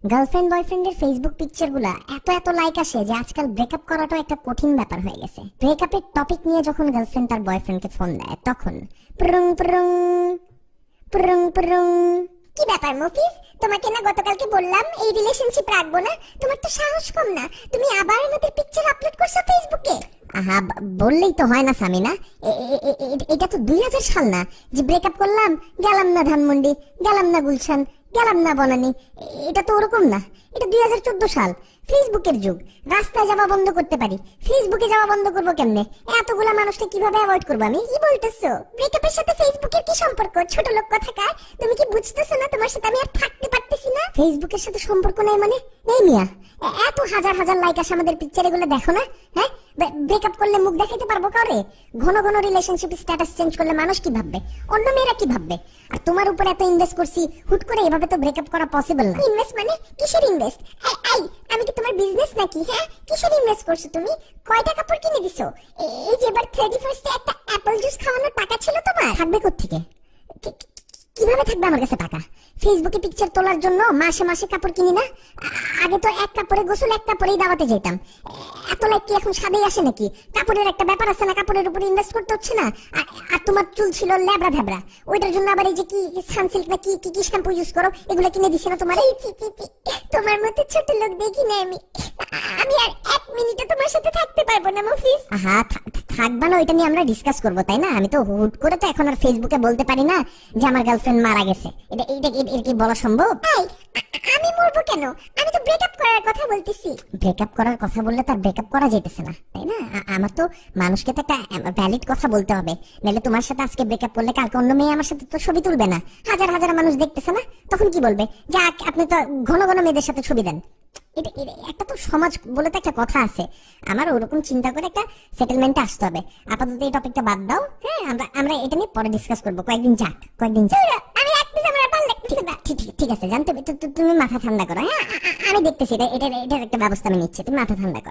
Girlfriend বয়ফ্রেন্ডের Facebook পিকচারগুলা এত এত লাইক আসে যে আজকাল ব্রেকআপ করাটা একটা কঠিন ব্যাপার হয়ে গেছে। ব্রেকআপের টপিক নিয়ে যখন গার্লফ্রেন্ড তার বয়ফ্রেন্ডকে ফোন দেয় তখন প্রুং প্রুং প্রুং প্রুং। কি ব্যাপার মফিজ, তোমাকে না গতকালকে বললাম এই রিলেশনশিপ রাখবো না? তোমার তো সাহস কম না, তুমি আবার আমাদের পিকচার আপলোড করছো ফেসবুকে। আহা, বললেই তো হয় না সামিনা, এটা তো 2000 সাল না যে ব্রেকআপ করলাম গেলাম না ধানমন্ডি, গেলাম না গুলশান, গেলাম না বনানী। এটা তো ওরকম না, এটা 2014 সাল, ফেসবুকের যুগ। রাস্তায় যাওয়া বন্ধ করতে পারি, ফেসবুকে যাওয়া বন্ধ করবো কেমনে? এতগুলা মানুষকে কিভাবে অ্যাভয়েড করবো আমি? কি বলতেছো? ব্রেকআপের সাথে ফেসবুকের কি সম্পর্ক? ছোট লোক কথাকার, তুমি কি বুঝতেছো না তোমার সাথে আমি আর থাকতে পারতেছি না? ফেসবুকের সাথে সম্পর্ক নাই মানে? এই মিয়া, এত হাজার হাজার লাইক আসে আমাদের পিকচার, এগুলো দেখো না? হ্যাঁ, ব্রেকআপ করলে মুখ দেখাইতে পারবো কারে? ঘন ঘন রিলেশনশিপ স্ট্যাটাস চেঞ্জ করলে মানুষ কি ভাববে? অন্য মেয়েরা কি ভাববে? আর তোমার উপর এত ইনভেস্ট করছি, হুট করে এভাবে তো ব্রেকআপ করা পসিবল না। ইনভেস্ট মানে কিসের ইনভেস্ট? এই আমি কি তোমার বিজনেস নাকি? হ্যাঁ, কিসের ইনভেস্ট করছো তুমি? কয়টা কাপড় কিনে দিছো? এই যে এবার 31st এ একটা অ্যাপল জুস খাওয়ানোর টাকা ছিল তোমার? থাকবে কোত্থেকে? কিভাবে থাকবে আমার কাছে টাকা? ফেসবুকে পিকচার তোলার জন্য মাসে মাসে কাপড় কিনি না? আগে তো এক কাপড়ে গোসল, এক কাপড়েই দাওয়াতে যেতাম। এত লাইক কি এখন সাদেই আসে নাকি? কাপড়ের একটা ব্যাপার আছে না, কাপড়ের উপর ইনভেস্ট করতে হচ্ছে না? আর তোমার চুল ছিল ল্যাবড়া ভ্যাবড়া, ওইটার জন্য আবার এই যে কি সানসিল্ক না কি কি শ্যাম্পু ইউজ করো, এগুলো কিনে দিছি না তোমার? তোমার মতো ছোট লোক দেখি না আমি। আমি আর এক মিনিটে তোমার সাথে থাকতে পারবো না মফিজ। হ্যাঁ, থাকবা না, ওইটা নিয়ে আমরা ডিসকাস করবো, তাই না? আমি তো হুট করে তো এখন আর ফেসবুকে বলতে পারি না যে আমার গার্লফ্রেন্ড মারা গেছে। এটা কি বলা সম্ভব? আমি মরবো কেন? আমি তো ব্রেকআপ করার কথা বলতেছি। ব্রেকআপ করার কথা বললে তার ব্রেকআপ করা যেতেছে না, তাই না? আমার তো মানুষকে তো একটা ভ্যালিড কথা বলতে হবে, নাহলে তোমার সাথে আজকে ব্রেকআপ করলে কালকে অন্য মেয়ে আমার সাথে তো ছবি তুলবে না, হাজার হাজার মানুষ দেখতেছে না? তখন কি বলবে? যে আপনি তো ঘন ঘন মেয়েদের সাথে ছবি দেন। এটা একটা তো সমাজ বলে তো একটা কথা আছে। আমার ওরকম চিন্তা করে একটা সেটেলমেন্টে আসতে হবে। আপাতত এই টপিকটা বাদ দাও। হ্যাঁ, আমরা এটা নিয়ে পরে ডিসকাস করবো। কয়েকদিন যাক। আমি রাখতেছি, আমার ভালো লাগতেছে না। ঠিক আছে, জানতে তুমি মাথা ঠান্ডা করো। হ্যাঁ, আমি দেখতেছি, এটার একটা ব্যবস্থা আমি নিচ্ছি, তুমি মাথা ঠান্ডা করো।